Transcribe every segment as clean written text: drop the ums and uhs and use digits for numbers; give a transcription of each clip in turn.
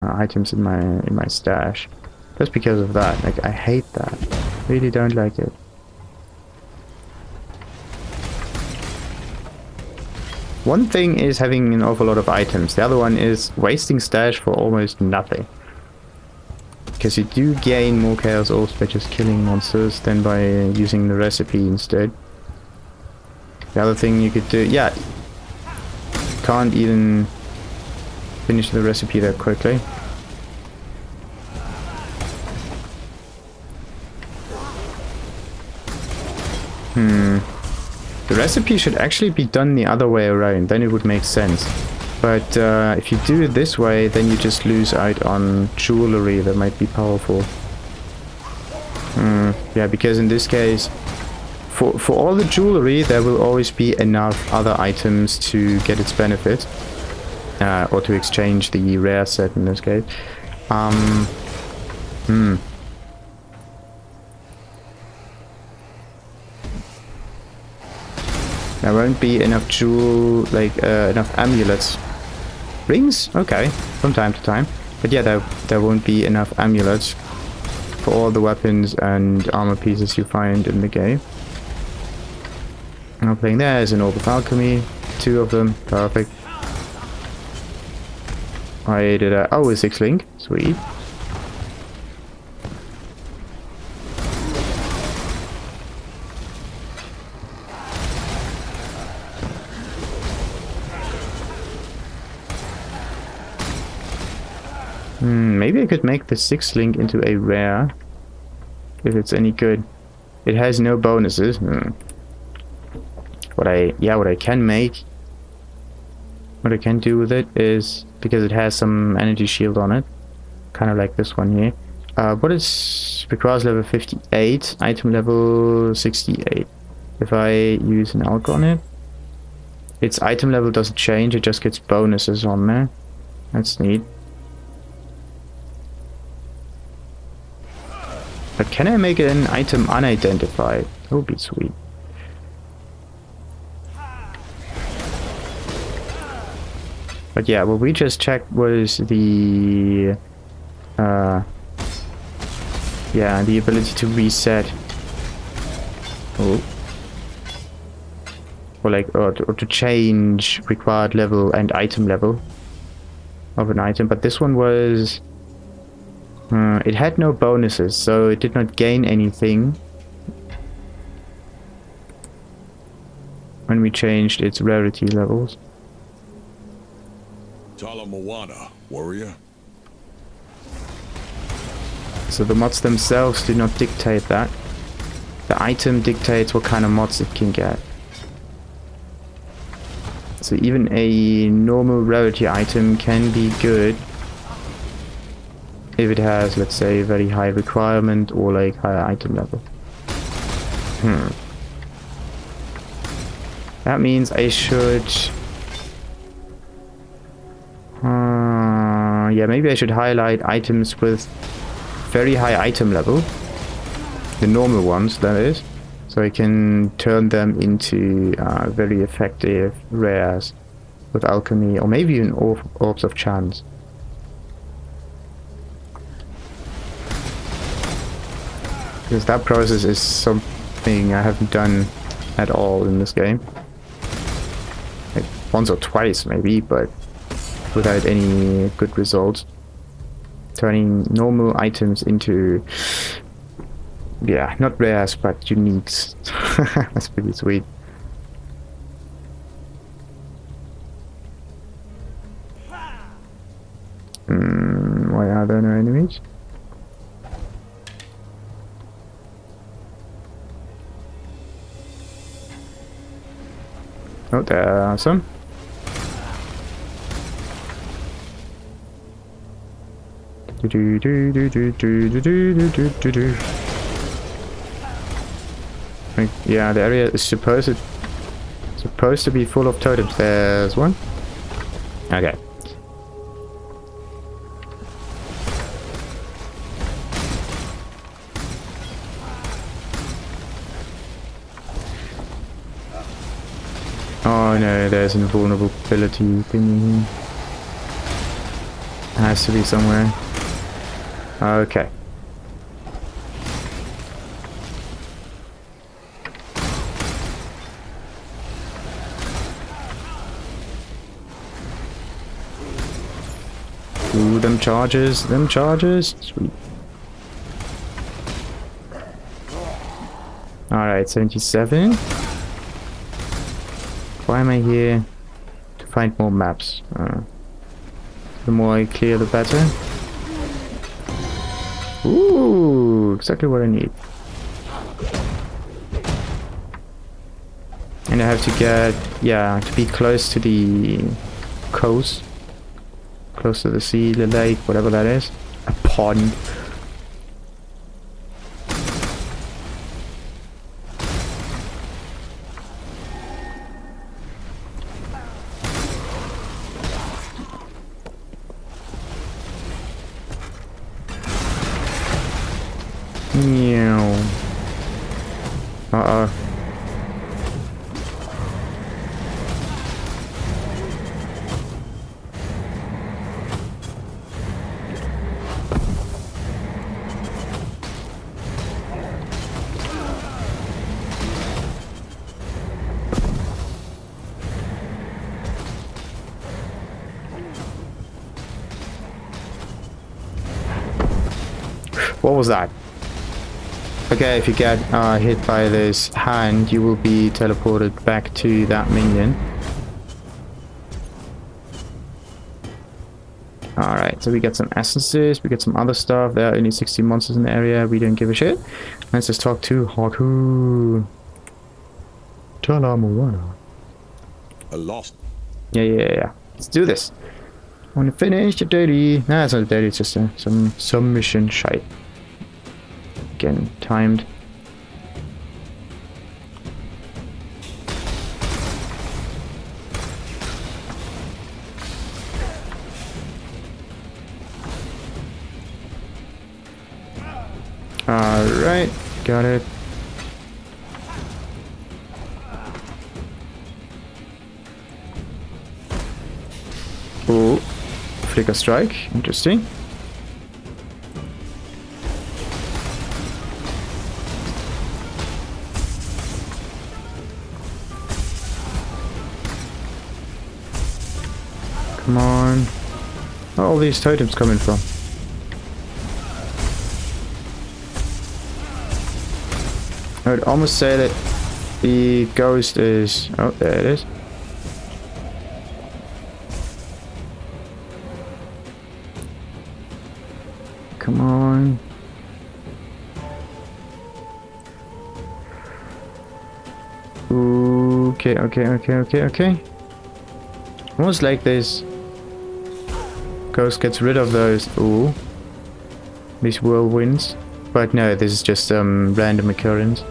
items in my stash. Just because of that. Like, I hate that. Really don't like it. One thing is having an awful lot of items. The other one is wasting stash for almost nothing. Because you do gain more chaos orbs by just killing monsters than by using the recipe instead. The other thing you could do... Yeah. Can't even finish the recipe that quickly. The recipe should actually be done the other way around, then it would make sense. But if you do it this way, then you just lose out on jewelry that might be powerful. Yeah, because in this case, for all the jewelry, there will always be enough other items to get its benefit. Or to exchange the rare set in this case. There won't be enough enough amulets. Rings? Okay, from time to time. But yeah, there won't be enough amulets for all the weapons and armor pieces you find in the game. Now playing there is an Orb of Alchemy. 2 of them, perfect. I did a... Oh, a 6 link. Sweet. Maybe I could make the 6 link into a rare. If it's any good. It has no bonuses. What I can make... What I can do with it is... Because it has some energy shield on it. Kind of like this one here. What is... Requires level 58. Item level 68. If I use an alch on it... Its item level doesn't change. It just gets bonuses on there. That's neat. But can I make an item unidentified? That would be sweet. But yeah, what we just checked was the... yeah, the ability to reset. Oh. Or to change required level and item level of an item. But this one was... it had no bonuses, so it did not gain anything when we changed its rarity levels. Talamoana, warrior. So the mods themselves do not dictate that. The item dictates what kind of mods it can get. So even a normal rarity item can be good if it has, let's say, a very high requirement or like higher item level. That means I should... yeah, maybe I should highlight items with very high item level. The normal ones, that is. So I can turn them into very effective rares with alchemy, or maybe even orbs of chance. Because that process is something I haven't done at all in this game. Like once or twice maybe, but without any good results. Turning normal items into, yeah, not rares, but uniques. That's pretty sweet. Why are there no enemies? Oh, there are some. Yeah, the area is supposed to be full of totems. There's one. Okay. Oh no, there's an invulnerability thing here. Has to be somewhere. Okay. Ooh, them charges, Sweet. Alright, 77. Why am I here? To find more maps. The more I clear, the better. Ooh, exactly what I need. And I have to get, yeah, to be close to the coast. Close to the sea, the lake, whatever that is. A pond. Meow. Uh-oh. What was that? Okay, if you get hit by this hand, you will be teleported back to that minion. Alright, so we get some essences, we get some other stuff. There are only 60 monsters in the area, we don't give a shit. Let's just talk to Haku Trauma. A lost. Yeah. Let's do this. I want to finish the daily. Nah, it's not a daily, it's just some mission shite. Again, timed. Alright, got it. Oh, flicker strike, interesting. Come on. Where are all these totems coming from? I would almost say that the ghost is... Oh, there it is. Come on. Okay. Almost like this ghost gets rid of those. Ooh. These whirlwinds. But no, this is just random occurrence.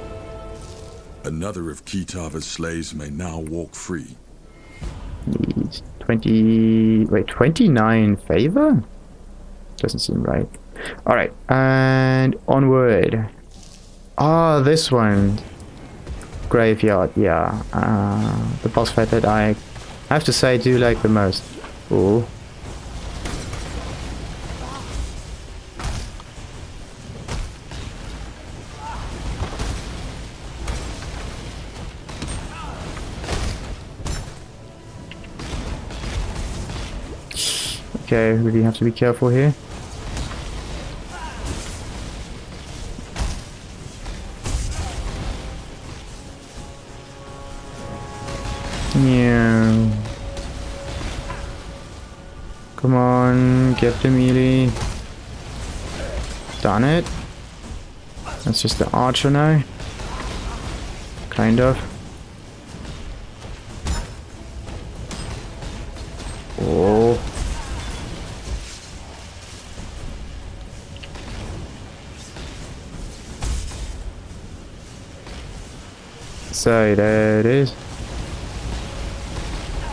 Another of Kitava's slaves may now walk free. 29 favor? Doesn't seem right. Alright, and onward. Ah, this one. Graveyard, yeah. The boss fight that I have to say I do like the most. Ooh. Okay, really have to be careful here. Yeah. Come on, get the melee. Done it. That's just the archer now. Kind of. Oh. So there it is.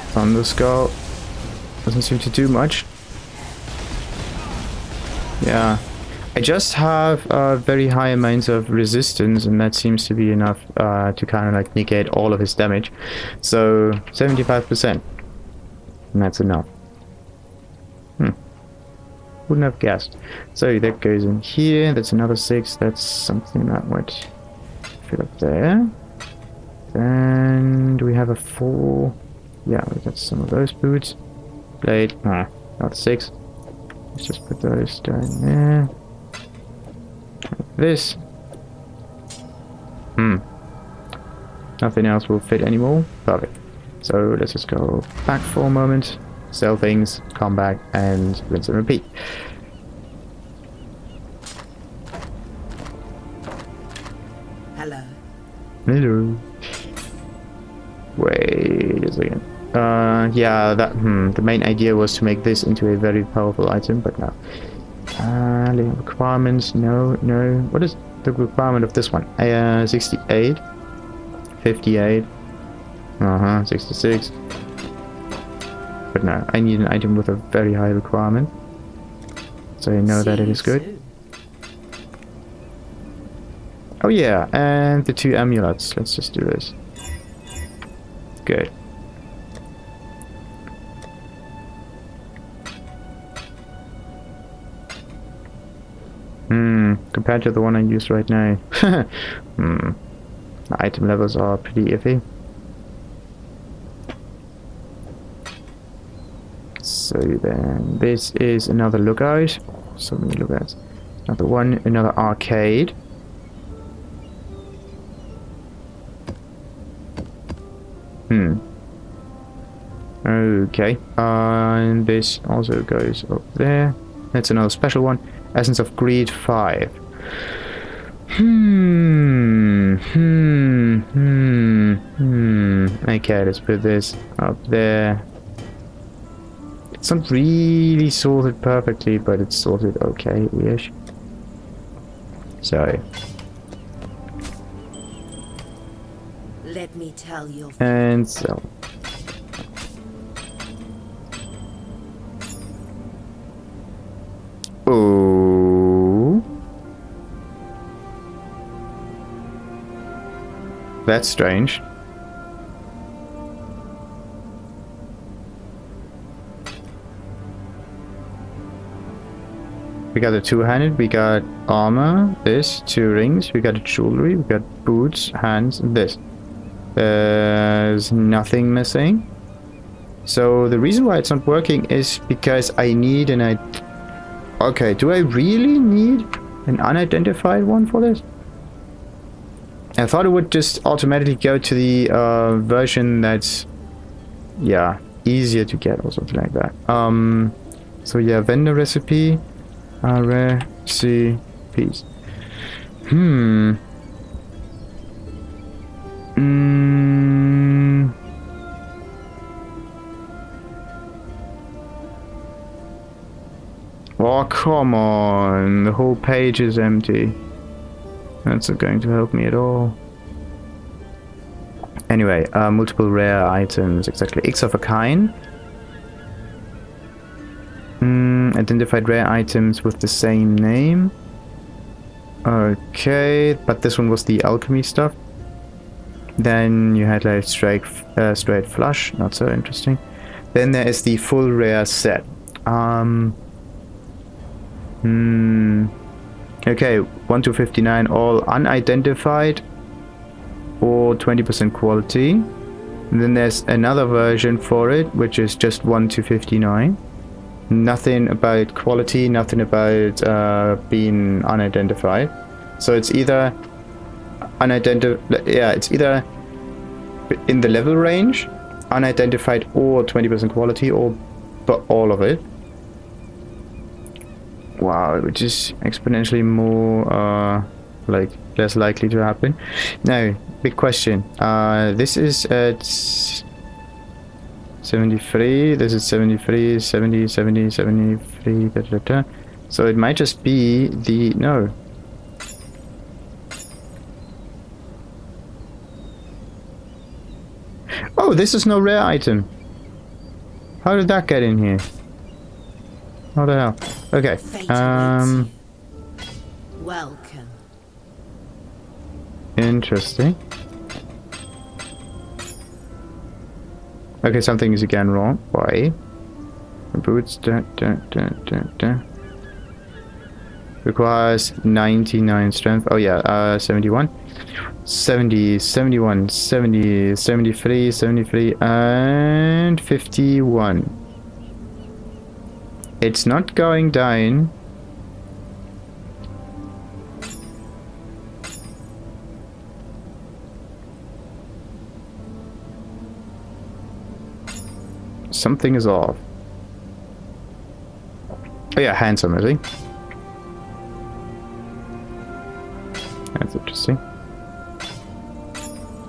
Thunder Skull doesn't seem to do much. Yeah, I just have very high amounts of resistance, and that seems to be enough to kind of like negate all of his damage. So 75%, and that's enough. Wouldn't have guessed. So that goes in here. That's another 6. That's something that would fit up there. And we have a 4. Yeah, we got some of those boots. Blade. Not 6. Let's just put those down there. Like this. Nothing else will fit anymore. Perfect. So let's just go back for a moment. Sell things, come back, and rinse and repeat. Hello. Hello. Wait a second. Yeah, that the main idea was to make this into a very powerful item, but no. Requirements, no. What is the requirement of this one? 68, 58, 66. But no, I need an item with a very high requirement, so I know that it is good. Oh yeah, and the 2 amulets. Let's just do this. Good. Compared to the one I use right now. The item levels are pretty iffy. So then, this is another lookout. So many lookouts. Another one, another arcade. Okay. And this also goes up there. That's another special one. Essence of Greed 5. Okay, let's put this up there. It's not really sorted perfectly, but it's sorted okay-ish. So. Let me tell you. And so. Oh. That's strange. We got a 2-handed, we got armor, this, 2 rings, we got jewelry, we got boots, hands, and this. There's nothing missing. So the reason why it's not working is because I need an... Okay, do I really need an unidentified one for this? I thought it would just automatically go to the version that's... Yeah, easier to get or something like that. So yeah, vendor recipe. Recipes. Oh, come on. The whole page is empty. That's not going to help me at all. Anyway, multiple rare items. Exactly. X of a kind. Identified rare items with the same name. Okay, but this one was the alchemy stuff. Then you had like straight flush, not so interesting. Then there is the full rare set. Okay, 1 to 59, all unidentified or 20% quality. And then there's another version for it, which is just 1 to 59. Nothing about quality, nothing about being unidentified. So it's either it's either in the level range, unidentified or 20% quality, or but all of it. Wow, which is exponentially more like less likely to happen. Now, big question. This is at 73, this is 73, 70, 70, 73, da, da, da. So it might just be the... No. Oh, this is no rare item. How did that get in here? How the hell? Okay. Welcome. Interesting. Okay, something is again wrong. Why? Boots, Requires 99 strength. Oh yeah, 71. 70, 71, 70, 73, 73, and 51. It's not going down. Something is off. Oh yeah, handsome, is he? That's interesting.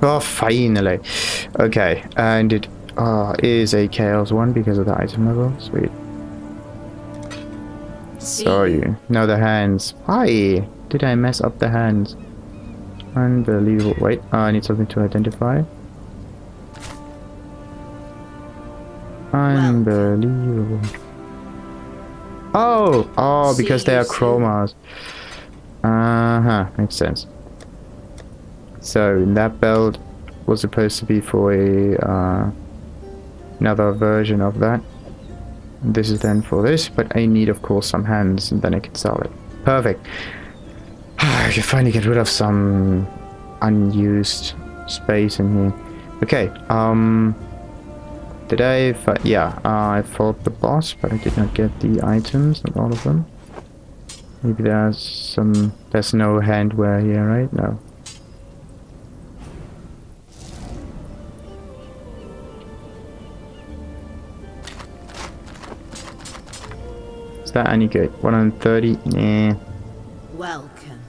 Oh, finally. Okay, and it is a Chaos one because of the item level. Sweet. Sorry. Now the hands. Why did I mess up the hands? Unbelievable. Wait, I need something to identify. Unbelievable. Oh, because they are chromas. Makes sense. So that belt was supposed to be for a another version of that. This is then for this, but I need of course some hands and then I can sell it. Perfect. I can finally get rid of some unused space in here. Okay, did I fight? Yeah, I fought the boss, but I did not get the items, not all of them. Maybe there's no handwear here, right? No. Is that any good? 130? Nah. Welcome.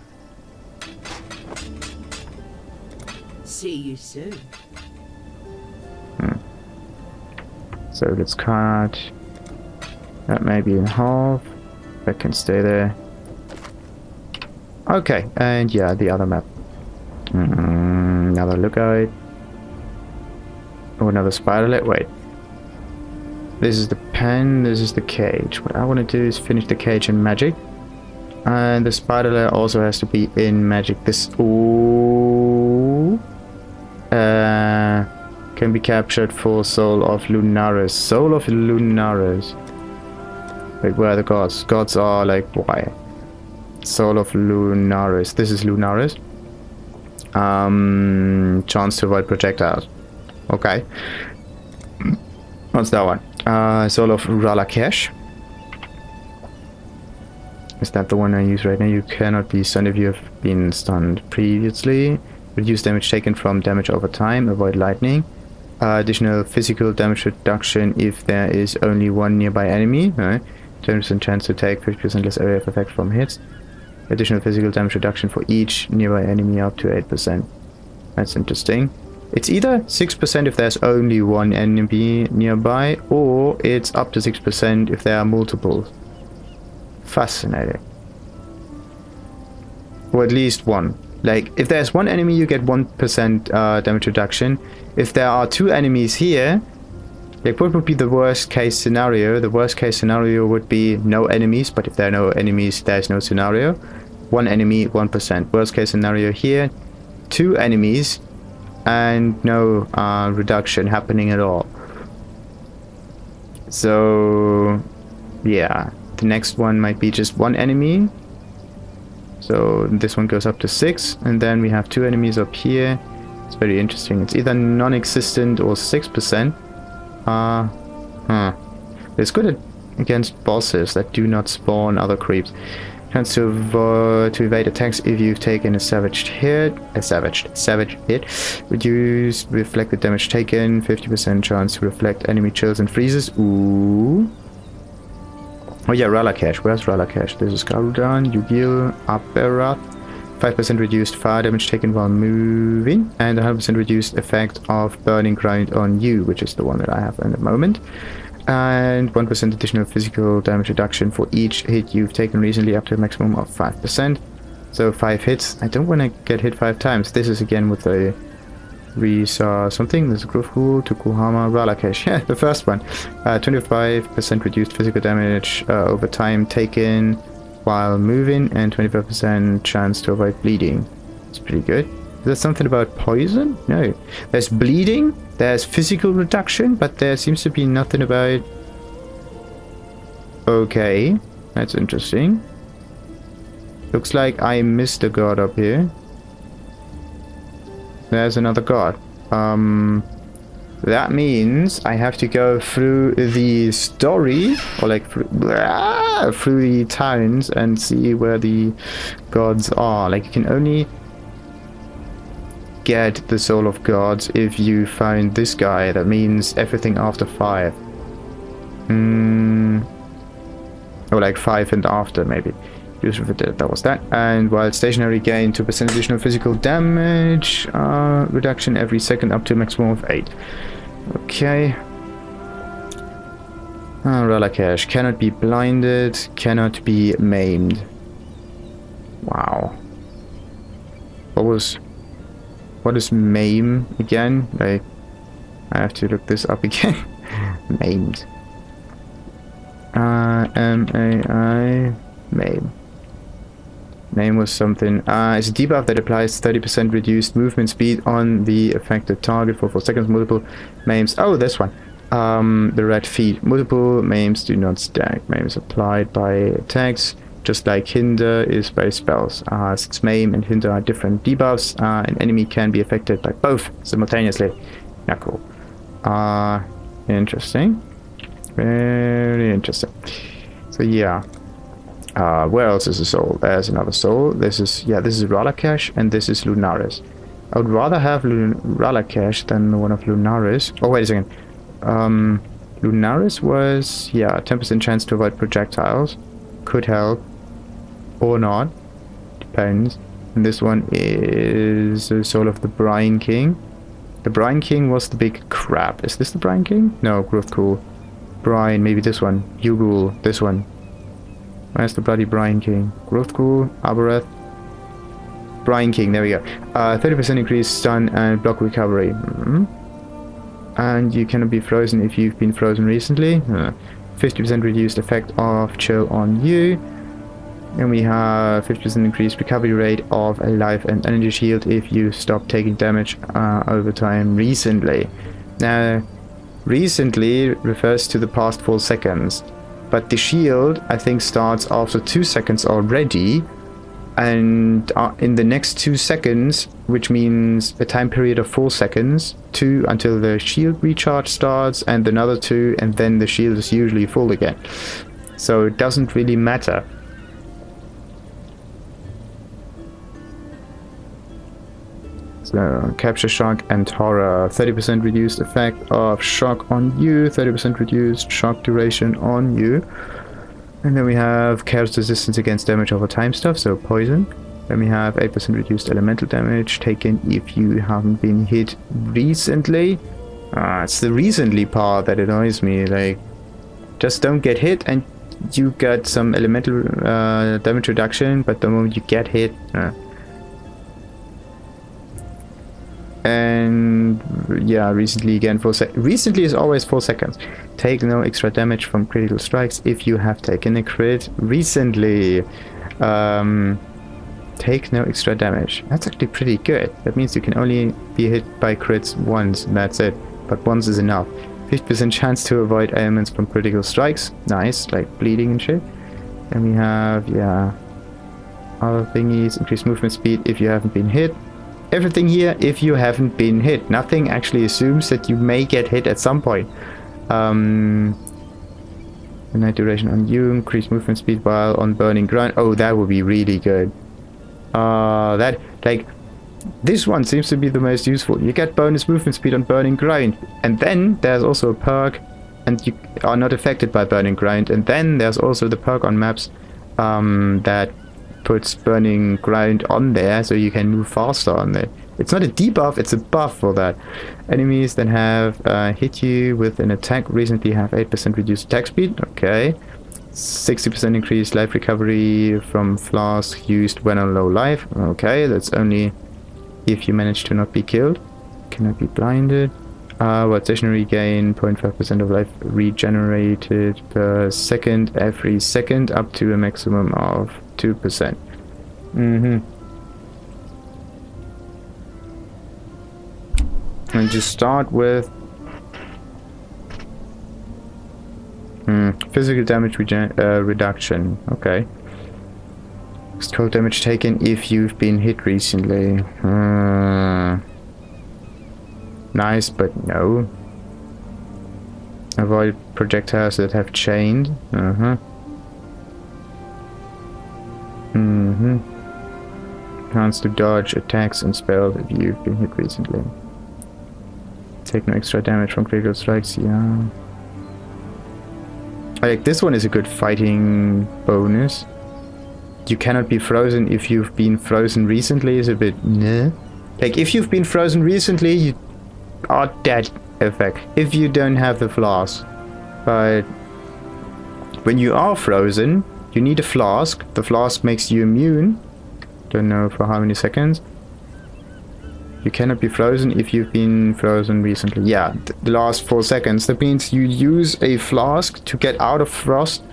See you soon. So let's cut that maybe in half. That can stay there. Okay, and yeah, the other map. Another lookout. Oh, another spiderlet. Wait. This is the pen, this is the cage. What I want to do is finish the cage in magic. And the spiderlet also has to be in magic. This can be captured for Soul of Lunaris. Soul of Lunaris. Wait, where are the gods? Gods are like why? Soul of Lunaris. This is Lunaris. Chance to avoid projectiles. Okay. What's that one? Soul of Ralakesh. Is that the one I use right now? You cannot be stunned if you have been stunned previously. Reduce damage taken from damage over time. Avoid lightning. Additional physical damage reduction if there is only one nearby enemy. 20% chance to take 50% less area of effect from hits. Additional physical damage reduction for each nearby enemy up to 8%. That's interesting. It's either 6% if there's only one enemy nearby, or it's up to 6% if there are multiples. Fascinating. Or at least one. Like, if there's one enemy, you get 1% damage reduction. If there are two enemies here, like, what would be the worst case scenario? The worst case scenario would be no enemies, but if there are no enemies, there's no scenario. One enemy, 1%. Worst case scenario here, two enemies, and no reduction happening at all. So, yeah. The next one might be just one enemy. So this one goes up to 6, and then we have two enemies up here. It's very interesting. It's either non-existent or 6%. It's good against bosses that do not spawn other creeps. Chance to evade attacks if you've taken a savage hit. Savage hit. Reduce reflected damage taken. 50% chance to reflect enemy chills and freezes. Ooh. Oh yeah, Ralakesh. Where's Ralakesh? This is Garudan, Yugil, Aberat. 5% reduced fire damage taken while moving, and 100% reduced effect of burning ground on you, which is the one that I have in the moment. And 1% additional physical damage reduction for each hit you've taken recently, up to a maximum of 5%. So 5 hits. I don't want to get hit 5 times. This is again with a something. There's a Grufku, Tukuhama, Ralakesh. Yeah, the first one. 25% reduced physical damage over time taken while moving, and 25% chance to avoid bleeding. It's pretty good. Is there something about poison? No. There's bleeding, there's physical reduction, but there seems to be nothing about... Okay, that's interesting. Looks like I missed a god up here. There's another god. That means I have to go through the story, or like through the towns and see where the gods are. Like, you can only get the soul of gods if you find this guy. That means everything after 5. Or like 5 and after, maybe. That was that. And while stationary, gain 2% additional physical damage reduction every second up to a maximum of 8. Okay. Ralakesh cannot be blinded, cannot be maimed. Wow. What is maim again? Like, I have to look this up again. Maimed. M-A-I maim. Name was something. It's a debuff that applies 30% reduced movement speed on the affected target for 4 seconds. Multiple maims. Oh, this one. The red feet. Multiple maims do not stack. Maims applied by attacks, just like hinder is by spells. Since maim and hinder are different debuffs, an enemy can be affected by both simultaneously. Not cool. Interesting. Very interesting. So yeah. Where else is a soul? There's another soul. This is Ralakesh, and this is Lunaris. I would rather have Ralakesh than one of Lunaris. Oh, wait a second. Lunaris was, 10% chance to avoid projectiles. Could help. Or not. Depends. And this one is the soul of the Brine King. The Brine King was the big crab. Is this the Brine King? No, Growth Cool. Brine, maybe this one. Yugul, this one. Where's the bloody Brine King? Growth Cool, Arboreth. Brine King, there we go. 30% increased stun and block recovery. And you cannot be frozen if you've been frozen recently. 50% reduced effect of chill on you. And we have 50% increased recovery rate of a life and energy shield if you stop taking damage over time recently. Now, recently refers to the past 4 seconds. But the shield, I think, starts after 2 seconds already. And in the next 2 seconds, which means a time period of 4 seconds, 2 until the shield recharge starts, and another 2, and then the shield is usually full again. So it doesn't really matter. So, capture shock and horror. 30% reduced effect of shock on you, 30% reduced shock duration on you. And then we have chaos resistance against damage over time stuff, so poison. Then we have 8% reduced elemental damage taken if you haven't been hit recently. It's the recently part that annoys me. Like, just don't get hit and you get some elemental damage reduction, but the moment you get hit... And yeah, recently again 4 seconds. Recently is always 4 seconds. Take no extra damage from critical strikes if you have taken a crit recently. Take no extra damage. That's actually pretty good. That means you can only be hit by crits once, and that's it. But once is enough. 50% chance to avoid ailments from critical strikes. Nice, like bleeding and shit. And we have, other thingies. Increased movement speed if you haven't been hit. Everything here if you haven't been hit. Nothing actually assumes that you may get hit at some point. Night duration on you, increased movement speed while on burning ground. Oh, that would be really good. That, like, this one seems to be the most useful. You get bonus movement speed on burning ground. And then there's also a perk, and you are not affected by burning ground. And then there's also the perk on maps that puts burning ground on there, so you can move faster on there. It's not a debuff, it's a buff for that. Enemies that have hit you with an attack recently have 8% reduced attack speed. Okay. 60% increased life recovery from flask used when on low life. Okay, that's only if you manage to not be killed. Cannot be blinded. Stationary gain 0.5% of life regenerated per second every second up to a maximum of 2%. And just start with physical damage reduction. Okay. Cold damage taken if you've been hit recently. Nice, but no. Avoid projectiles that have chained. Chance to dodge attacks and spells if you've been hit recently. Take no extra damage from critical strikes, yeah. Like, this one is a good fighting bonus. You cannot be frozen if you've been frozen recently is a bit nah. Like, if you've been frozen recently, you are dead, effect. If you don't have the flask. But when you are frozen, you need a flask. The flask makes you immune. Don't know for how many seconds. You cannot be frozen if you've been frozen recently. Yeah, the last 4 seconds. That means you use a flask to get out of frost.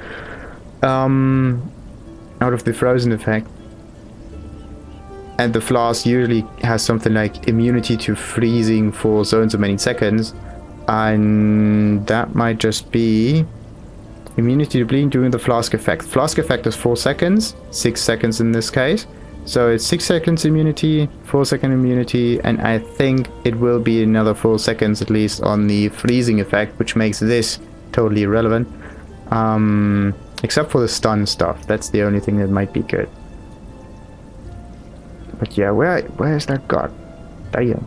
Out of the frozen effect. And the flask usually has something like immunity to freezing for so and so many seconds. And that might just be immunity to bleeding during the flask effect. Flask effect is 4 seconds. 6 seconds in this case. So it's 6 seconds immunity, 4 second immunity, and I think it will be another 4 seconds at least on the freezing effect, which makes this totally irrelevant. Except for the stun stuff. That's the only thing that might be good. But yeah, where is that god? Damn.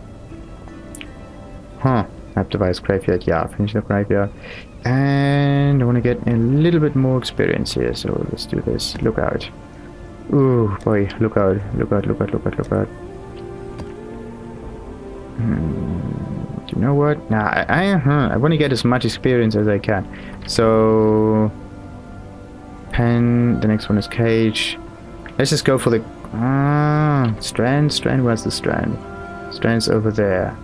Huh. Map device graveyard. Yeah, finish the graveyard. And I want to get a little bit more experience here, so let's do this. Look out. Ooh, boy, look out, look out, look out, look out, look out. Do you know what? Nah, I want to get as much experience as I can. So, pen, the next one is cage. Let's just go for the, strand, where's the strand? Strand's over there.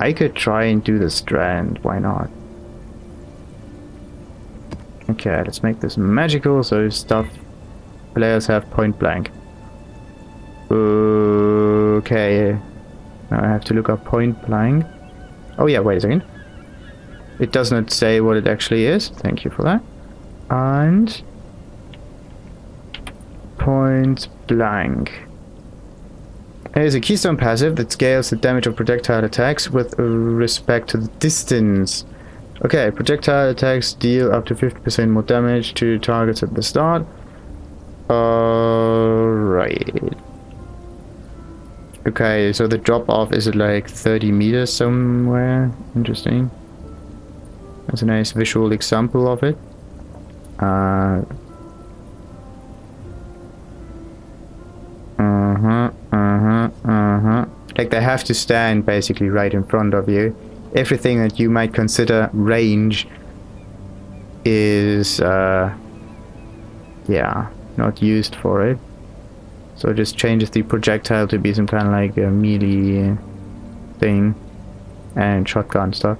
I could try and do the strand, why not? Okay, let's make this magical, so stuff players have point blank. Okay. Now I have to look up point blank. Oh yeah, wait a second. It does not say what it actually is. Thank you for that. And point blank. There's a keystone passive that scales the damage of projectile attacks with respect to the distance. Okay, projectile attacks deal up to 50% more damage to targets at the start. Alright. Okay, so the drop off is at like 30 meters somewhere. Interesting. That's a nice visual example of it. Like they have to stand basically right in front of you. Everything that you might consider range is yeah, not used for it. So it just changes the projectile to be some kind of like a melee thing and shotgun stuff.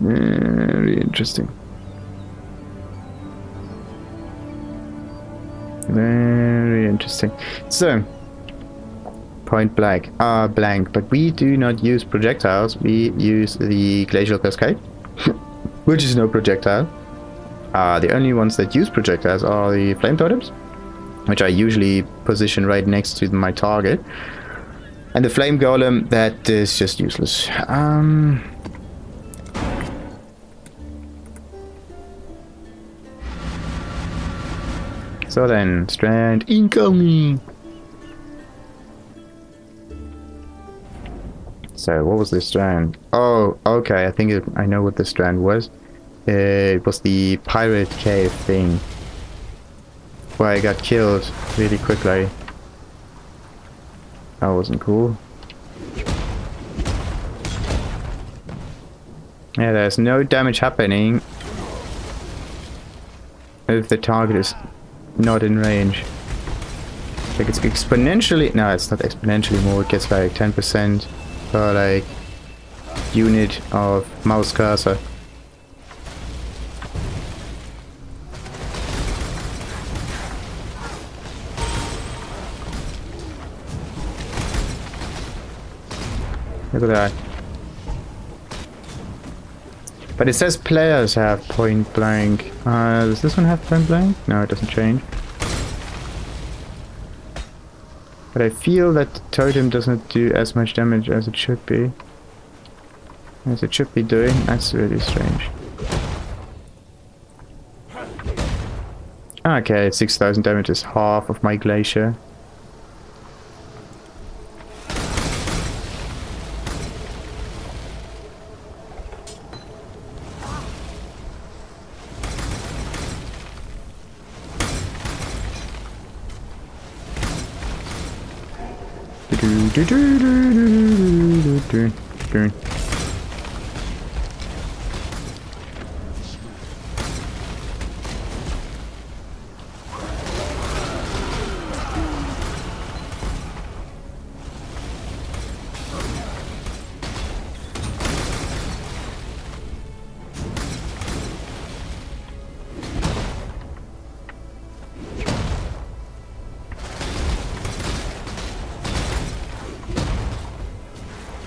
Very interesting. Very interesting. So, point blank, blank, but we do not use projectiles. We use the glacial cascade, which is no projectile. The only ones that use projectiles are the flame totems, which I usually position right next to my target, and the flame golem that is just useless. So then, strand incoming. So what was this strand? Oh, okay. I think I know what the strand was. It was the pirate cave thing, where I got killed really quickly. That wasn't cool. Yeah, there's no damage happening if the target is not in range. Like it's exponentially, no, it's not exponentially more, it gets like 10% per like unit of mouse cursor. Look at that. But it says players have point blank. Does this one have point blank? No, it doesn't change. But I feel that the totem doesn't do as much damage as it should be. As it should be doing. That's really strange. Okay, 6,000 damage is half of my glacier.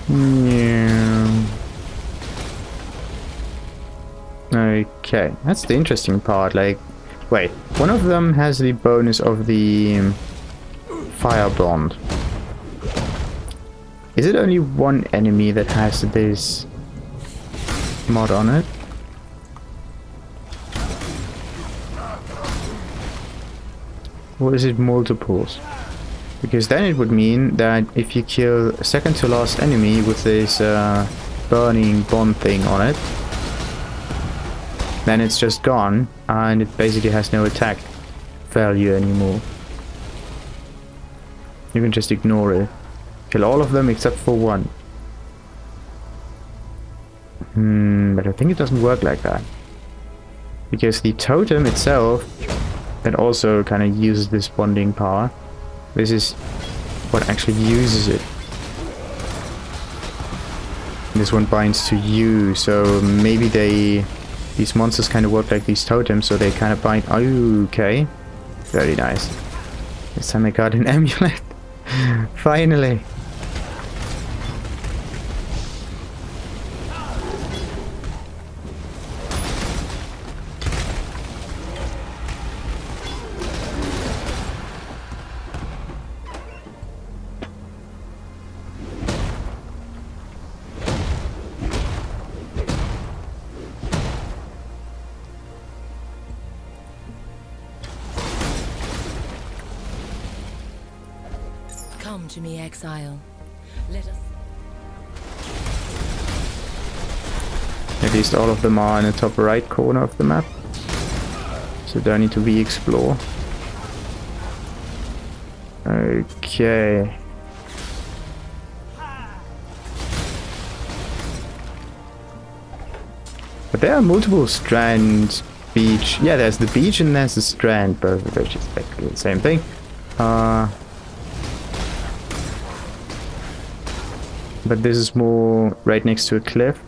Yeah. Okay, that's the interesting part. Like, wait, one of them has the bonus of the fire bond. Is it only one enemy that has this mod on it? Or is it multiples? Because then it would mean that if you kill a second to last enemy with this burning bond thing on it, then it's just gone and it basically has no attack value anymore. You can just ignore it. Kill all of them except for one. But I think it doesn't work like that. Because the totem itself, that also kind of uses this bonding power. This is what actually uses it. This one binds to you, so maybe these monsters kind of work like these totems, so they kind of bind. Oh, okay. Very nice. This time I got an amulet. Finally. Come to me, exile. Let us. At least all of them are in the top right corner of the map, so they need to re-explore. Okay. But there are multiple strand beach. Yeah, there's the beach and there's the strand, both of which is basically the same thing. But this is more right next to a cliff.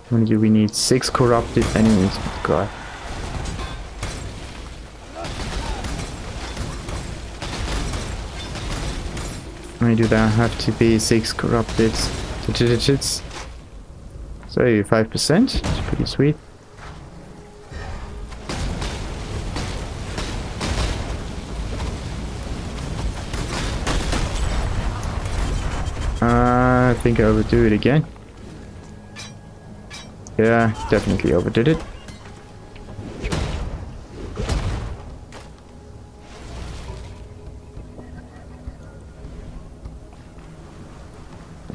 How many do we need? 6 corrupted enemies. Oh god. How many do there have to be? 6 corrupted. So 5%. It's pretty sweet. I think I overdo it again. Yeah, definitely overdid it.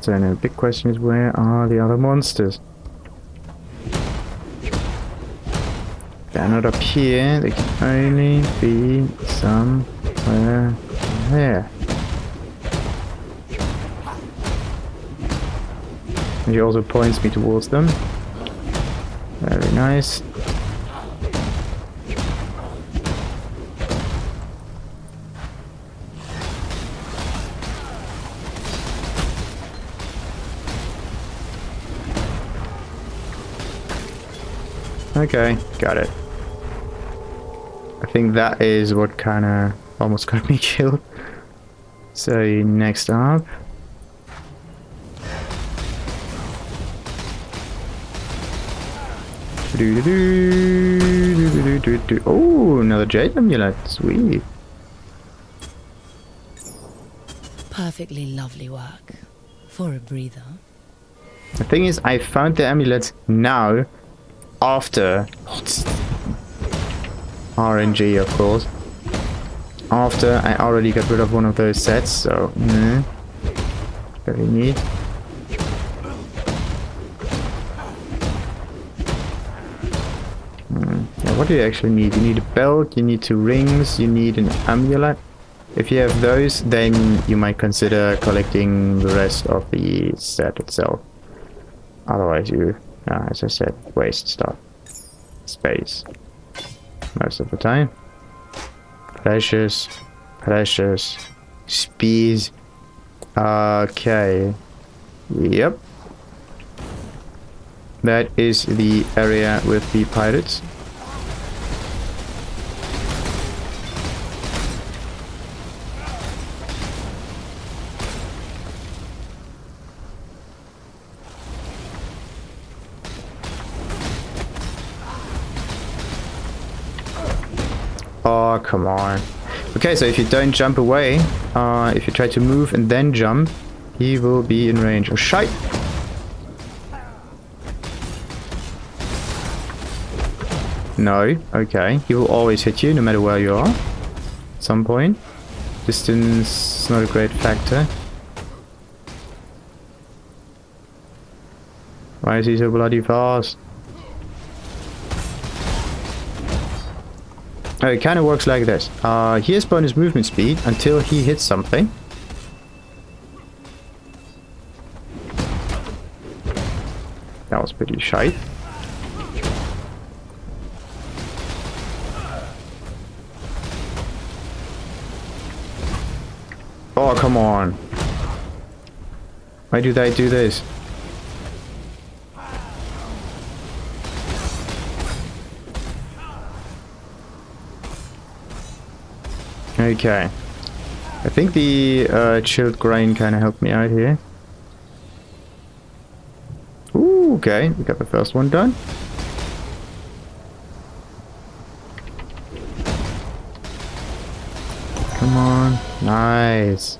So now the big question is, where are the other monsters? They're not up here, they can only be somewhere there. And he also points me towards them. Very nice. Okay, got it. I think that is what kinda almost got me killed. So next up. Oh, another jade amulet. Sweet. Perfectly lovely work. For a breather. The thing is, I found the amulet now, after RNG, of course. After I already got rid of one of those sets, so very neat. Yeah, what do you actually need? You need a belt, you need 2 rings, you need an amulet. If you have those, then you might consider collecting the rest of the set itself. Otherwise you, as I said, waste stuff. Space. Most of the time. Precious. Precious. Speeds. Okay. Yep. That is the area with the pirates. Oh, come on. Okay, so if you don't jump away, if you try to move and then jump, he will be in range. Oh, shite! No, okay. He will always hit you, no matter where you are. At some point. Distance is not a great factor. Why is he so bloody fast? Oh, it kind of works like this. He has bonus movement speed until he hits something. That was pretty shite. Oh, come on. Why do they do this? Okay. I think the chilled grain kind of helped me out here. Ooh, okay. We got the first one done. Come on. Nice.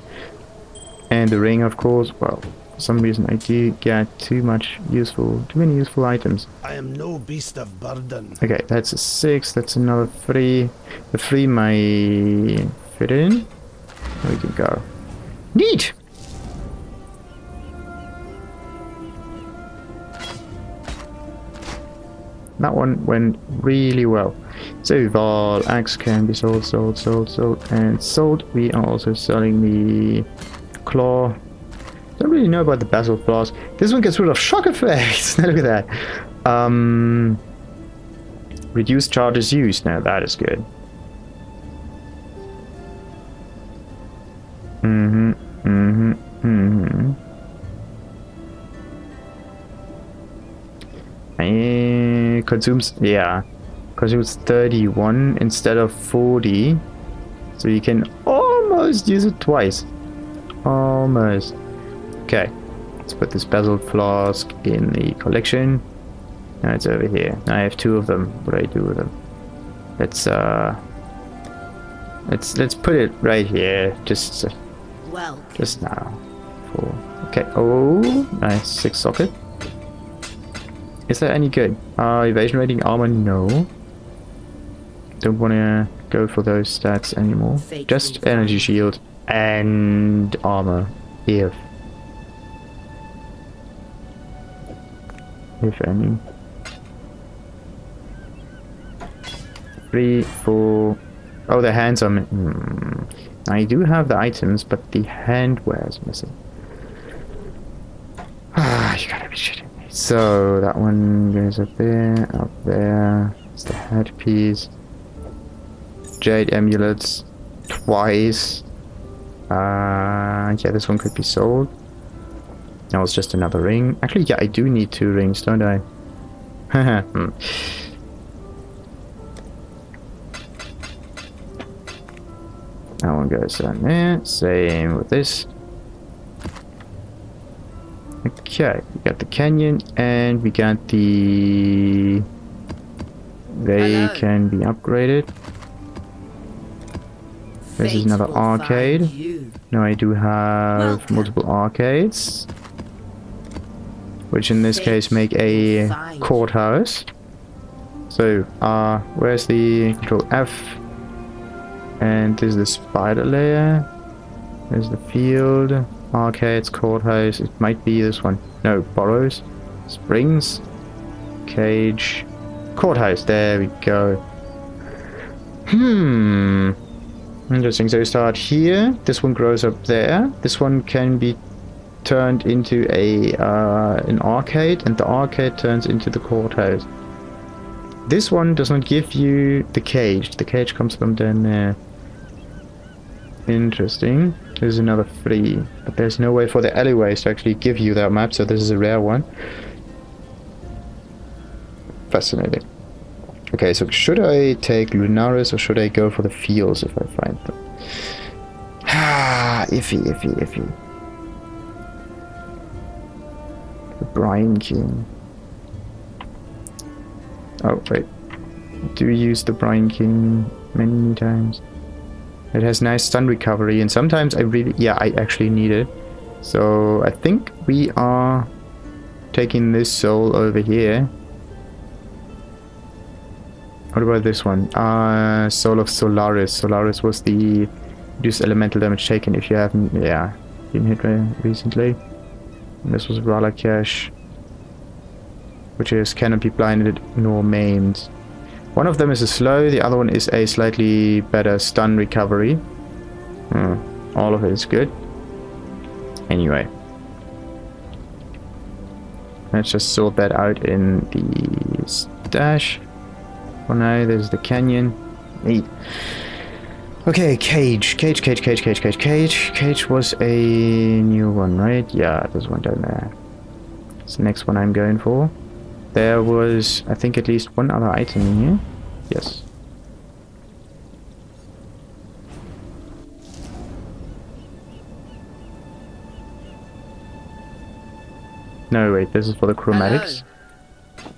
And the ring, of course. Well, for some reason I do get too many useful items. I am no beast of burden. Okay, that's a 6. That's another 3. The 3 might fit in. We can go. Neat! That one went really well. So Val, axe can be sold, and sold. We are also selling the claw. Don't really know about the basalt flask. This one gets rid of shock effects. Look at that. Reduced charges used. Now that is good. Consumes, yeah, consumes 31 instead of 40, so you can almost use it twice. Almost. Okay, let's put this basalt flask in the collection. Now it's over here. I have 2 of them. What do I do with them? Let's put it right here. Just now. 4. Okay. Oh, nice. 6 socket. Is that any good? Evasion rating, armor, no. Don't want to go for those stats anymore. Just energy shield and armor, if any. 3, 4. Oh, the hands are. I do have the items, but the handwear is missing. Ah, you gotta be shitting me. So that one goes up there. It's the headpiece. Jade amulets twice. Yeah, this one could be sold. That was just another ring. Actually, yeah, I do need 2 rings, don't I? That one goes down there. Same with this. Okay, we got the canyon and we got the... They Hello. can be upgraded. This is another Fate will arcade. find you. Now I do have Welcome. multiple arcades, which in this case make a courthouse. So, where's the control F? And this is the spider layer. There's the field, arcades, courthouse. It might be this one. No, burrows, springs, cage, courthouse. There we go. Interesting. So you start here. This one grows up there. This one can be turned into a an arcade, and the arcade turns into the courthouse. This one does not give you the cage. The cage comes from down there. Interesting. There's another 3, but there's no way for the alleyways to actually give you that map, so this is a rare one. Fascinating. Okay, so should I take Lunaris or should I go for the fields if I find them? Iffy. The Brine King. Oh, wait. Do use the Brine King many times. It has nice stun recovery, and sometimes I actually need it. So I think we are taking this soul over here. What about this one? Soul of Solaris. Solaris was the reduced elemental damage taken if you haven't, been hit recently. And this was Ralakesh, which is cannot be blinded nor maimed. One of them is a slow, the other one is a slightly better stun recovery. All of it is good. Anyway. Let's just sort that out in the stash. For now, there's the canyon. Neat. Okay, cage. Cage was a new one, right? Yeah, there's one down there. It's the next one I'm going for. There was, I think, at least one other item in here. Yes. No, wait, this is for the chromatics. Hello.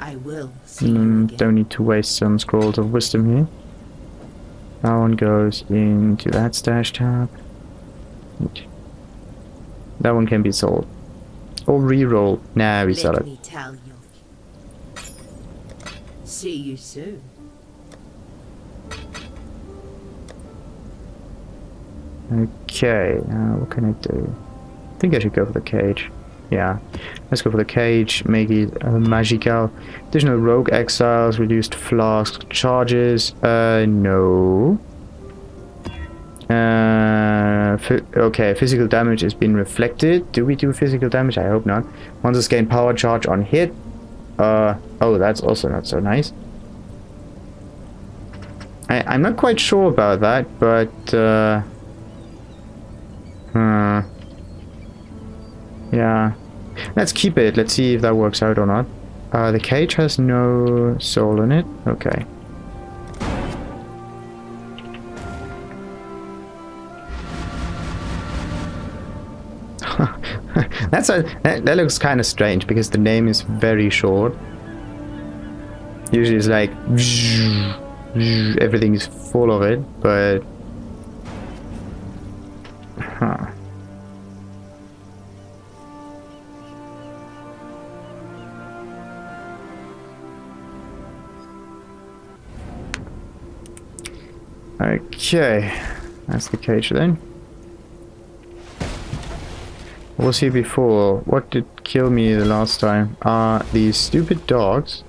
I will see you again. Don't need to waste some scrolls of wisdom here. That one goes into that stash tab. That one can be sold. Or re-roll. Nah, we sell Let it. me tell you. See you soon. Okay, what can I do? I think I should go for the cage. Yeah, let's go for the cage. Make it magical. Additional rogue exiles, reduced flask charges. No. Okay, physical damage is being reflected. Do we do physical damage? I hope not. Monsters gain power charge on hit. Oh, that's also not so nice. I'm not quite sure about that, but yeah. Let's keep it. Let's see if that works out or not. The cage has no soul in it. Okay. That looks kind of strange because the name is very short. Usually it's like everything is full of it, but okay, that's the cage then. What was here before? What did kill me the last time? These stupid dogs.